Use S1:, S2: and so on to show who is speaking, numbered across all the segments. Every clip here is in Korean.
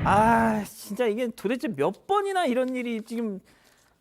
S1: 아, 진짜 이게 도대체 몇 번이나 이런 일이 지금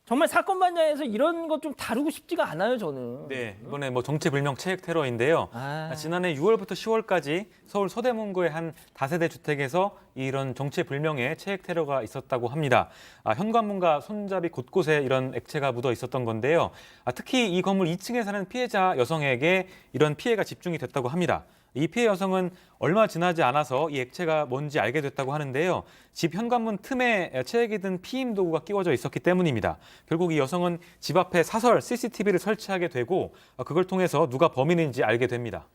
S1: 정말 사건 반장에서 이런 것 좀 다루고 싶지가 않아요, 저는.
S2: 네, 이번에 정체불명 체액 테러인데요. 지난해 6월부터 10월까지 서울 서대문구의 한 다세대 주택에서 이런 정체불명의 체액 테러가 있었다고 합니다. 현관문과 손잡이 곳곳에 이런 액체가 묻어 있었던 건데요. 특히 이 건물 2층에 사는 피해자 여성에게 이런 피해가 집중이 됐다고 합니다. 이 피해 여성은 얼마 지나지 않아서 이 액체가 뭔지 알게 됐다고 하는데요. 집 현관문 틈에 체액이 든 피임 도구가 끼워져 있었기 때문입니다. 결국 이 여성은 집 앞에 사설 CCTV를 설치하게 되고 그걸 통해서 누가 범인인지 알게 됩니다.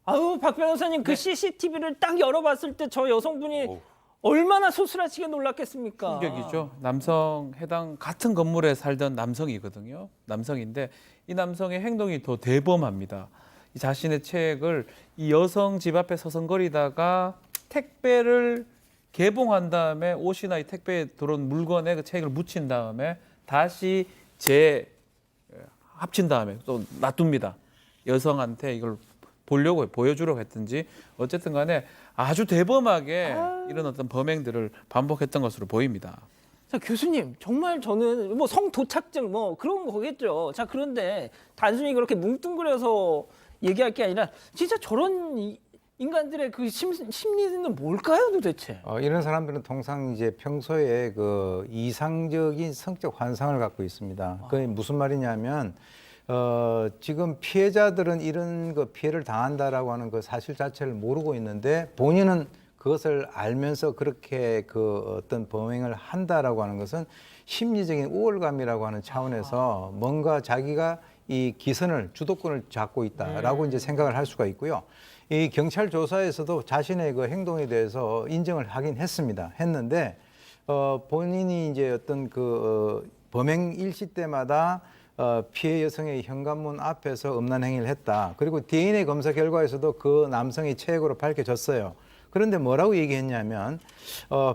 S1: 아유, 박 변호사님, 그 CCTV를 딱 열어봤을 때 저 여성분이 얼마나 소스라치게 놀랐겠습니까?
S3: 충격이죠. 남성 해당 같은 건물에 살던 남성이거든요. 남성인데 이 남성의 행동이 더 대범합니다. 이 자신의 체액을 이 여성 집 앞에 서성거리다가 택배를 개봉한 다음에 옷이나 이 택배에 들어온 물건에 그 체액을 묻힌 다음에 다시 합친 다음에 또 놔둡니다. 여성한테 이걸 보려고 보여주려고 했든지 어쨌든 간에 아주 대범하게 이런 어떤 범행들을 반복했던 것으로 보입니다.
S1: 자, 교수님, 정말 저는 뭐 성도착증 뭐 그런 거겠죠. 자, 그런데 단순히 그렇게 뭉뚱그려서 얘기할 게 아니라 진짜 저런 인간들의 그 심리는 뭘까요, 도대체?
S4: 이런 사람들은 통상 이제 평소에 그 이상적인 성적 환상을 갖고 있습니다. 그게 무슨 말이냐면 지금 피해자들은 이런 그 피해를 당한다라고 하는 그 사실 자체를 모르고 있는데 본인은 그것을 알면서 그렇게 그 어떤 범행을 한다라고 하는 것은 심리적인 우월감이라고 하는 차원에서 뭔가 자기가 이 기선을 주도권을 잡고 있다라고 이제 생각을 할 수가 있고요. 이 경찰 조사에서도 자신의 그 행동에 대해서 인정을 하긴 했는데 본인이 이제 어떤 그 범행 일시 때마다 피해 여성의 현관문 앞에서 음란 행위를 했다. 그리고 DNA 검사 결과에서도 그 남성의 체액으로 밝혀졌어요. 그런데 뭐라고 얘기했냐면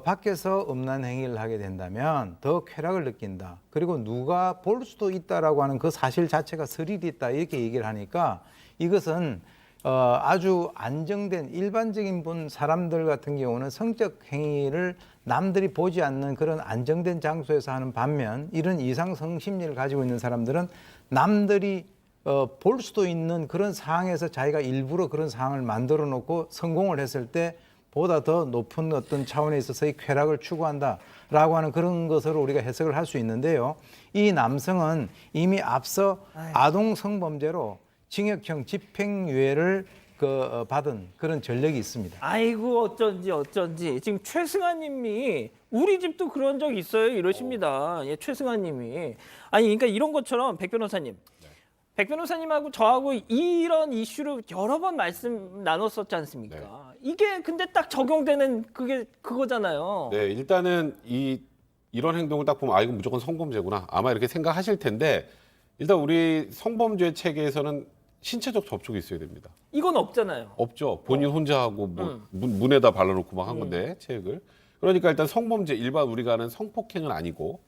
S4: 밖에서 음란 행위를 하게 된다면 더 쾌락을 느낀다. 그리고 누가 볼 수도 있다라고 하는 그 사실 자체가 스릴이 있다. 이렇게 얘기를 하니까 이것은 아주 안정된 일반적인 사람들 같은 경우는 성적 행위를 남들이 보지 않는 그런 안정된 장소에서 하는 반면 이런 이상성 심리를 가지고 있는 사람들은 남들이 볼 수도 있는 그런 상황에서 자기가 일부러 그런 상황을 만들어 놓고 성공을 했을 때 보다 더 높은 어떤 차원에 있어서의 쾌락을 추구한다라고 하는 그런 것으로 우리가 해석을 할 수 있는데요. 이 남성은 이미 앞서 아동 성범죄로 징역형 집행유예를 받은 그런 전력이 있습니다.
S1: 아이고, 어쩐지 지금 최승아님이 우리 집도 그런 적 있어요 이러십니다. 예, 최승아님이. 아니, 그러니까 이런 것처럼 백 변호사님, 백 변호사님하고 저하고 이런 이슈를 여러 번 말씀 나눴었지 않습니까?
S5: 네.
S1: 이게 근데 딱 적용되는 그거잖아요.
S5: 네, 일단은 이런 행동을 딱 보면 이건 무조건 성범죄구나. 아마 이렇게 생각하실 텐데 일단 우리 성범죄 체계에서는 신체적 접촉이 있어야 됩니다.
S1: 이건 없잖아요.
S5: 없죠. 본인 혼자 하고 문에다 발라놓고 막 한 건데 체액을. 그러니까 일단 성범죄 일반 우리가 하는 성폭행은 아니고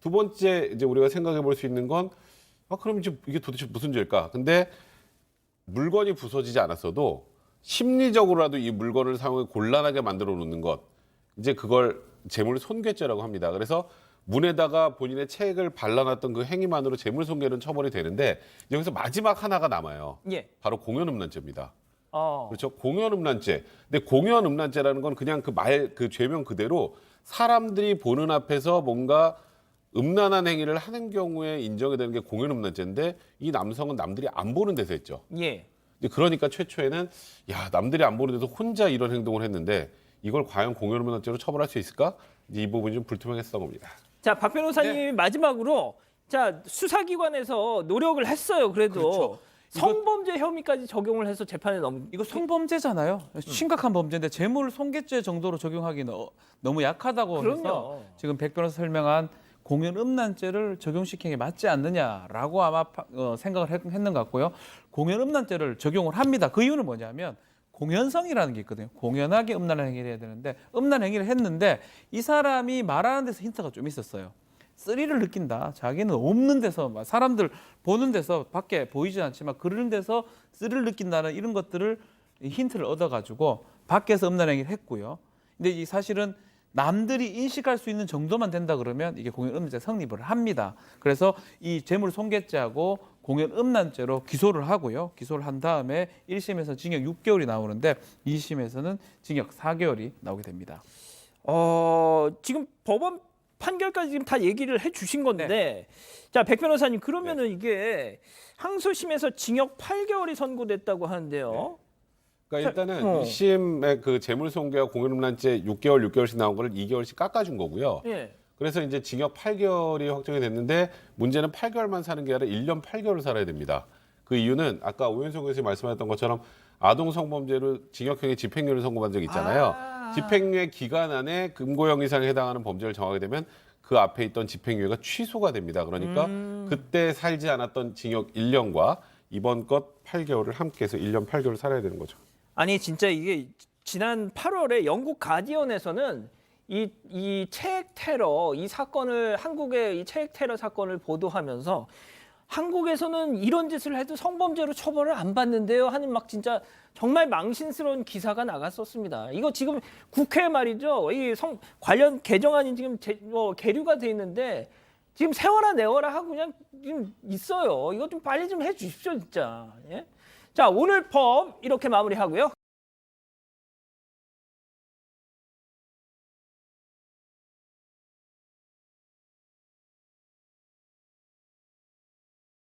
S5: 두 번째 이제 우리가 생각해 볼 수 있는 건 그럼 이제 이게 도대체 무슨 죄일까? 근데 물건이 부서지지 않았어도 심리적으로라도 이 물건을 사용해 곤란하게 만들어 놓는 것, 이제 그걸 재물 손괴죄라고 합니다. 그래서 문에다가 본인의 체액을 발라놨던 그 행위만으로 재물 손괴는 처벌이 되는데 여기서 마지막 하나가 남아요.
S1: 예.
S5: 바로 공연음란죄입니다.
S1: 어.
S5: 그렇죠? 공연음란죄. 근데 공연음란죄라는 건 그냥 그 죄명 그대로 사람들이 보는 앞에서 뭔가 음란한 행위를 하는 경우에 인정이 되는 게 공연음란죄인데 이 남성은 남들이 안 보는 데서 했죠.
S1: 예.
S5: 그러니까 최초에는 남들이 안 보는 데서 혼자 이런 행동을 했는데 이걸 과연 공연음란죄로 처벌할 수 있을까? 이제 이 부분이 좀 불투명했던 겁니다.
S1: 자, 박 변호사님이 마지막으로 자, 수사기관에서 노력을 했어요. 그래도
S3: 그렇죠.
S1: 성범죄 혐의까지 적용을 해서 재판에
S3: 이거 성범죄잖아요. 심각한 범죄인데 재물 손괴죄 정도로 적용하기는 너무 약하다고
S1: 그럼요.
S3: 해서 지금 백 변호사 설명한 공연 음란죄를 적용시키는 게 맞지 않느냐라고 아마 생각을 했는 것 같고요. 공연 음란죄를 적용을 합니다. 그 이유는 뭐냐면 공연성이라는 게 있거든요. 공연하게 음란 행위를 해야 되는데 음란 행위를 했는데 이 사람이 말하는 데서 힌트가 좀 있었어요. 쓰리를 느낀다. 자기는 없는 데서 사람들 보는 데서 밖에 보이지 않지만 그런 데서 쓰리를 느낀다는 이런 것들을 힌트를 얻어가지고 밖에서 음란 행위를 했고요. 근데 이 사실은 남들이 인식할 수 있는 정도만 된다 그러면 이게 공연음란죄 성립을 합니다. 그래서 이 재물손괴죄하고 공연음란죄로 기소를 하고요. 기소를 한 다음에 1심에서 징역 6개월이 나오는데 2심에서는 징역 4개월이 나오게 됩니다.
S1: 지금 법원 판결까지 지금 다 얘기를 해주신 건데, 자, 백 변호사님 그러면은 이게 항소심에서 징역 8개월이 선고됐다고 하는데요.
S5: 그러니까 일단은 1심의 그 재물손괴와 공연음란죄 6개월씩 나온 거를 2개월씩 깎아준 거고요.
S1: 예.
S5: 그래서 이제 징역 8개월이 확정이 됐는데 문제는 8개월만 사는 게 아니라 1년 8개월을 살아야 됩니다. 그 이유는 아까 오현석 교수님 말씀하셨던 것처럼 아동 성범죄로 징역형의 집행유예를 선고받은 적이 있잖아요. 집행유예 기간 안에 금고형 이상에 해당하는 범죄를 정하게 되면 그 앞에 있던 집행유예가 취소가 됩니다. 그러니까 그때 살지 않았던 징역 1년과 이번 것 8개월을 함께 해서 1년 8개월을 살아야 되는 거죠.
S1: 아니 진짜 이게 지난 8월에 영국 가디언에서는 이 체액 테러 이 사건을 한국의 이 체액 테러 사건을 보도하면서 한국에서는 이런 짓을 해도 성범죄로 처벌을 안 받는데요 하는 막 진짜 정말 망신스러운 기사가 나갔었습니다. 이거 지금 국회 말이죠. 이 관련 개정안이 지금 계류가 돼 있는데 지금 세워라 내워라 하고 그냥 지금 있어요. 이거 좀 빨리 좀 해주십시오 진짜. 예? 자, 오늘 법 이렇게 마무리하고요.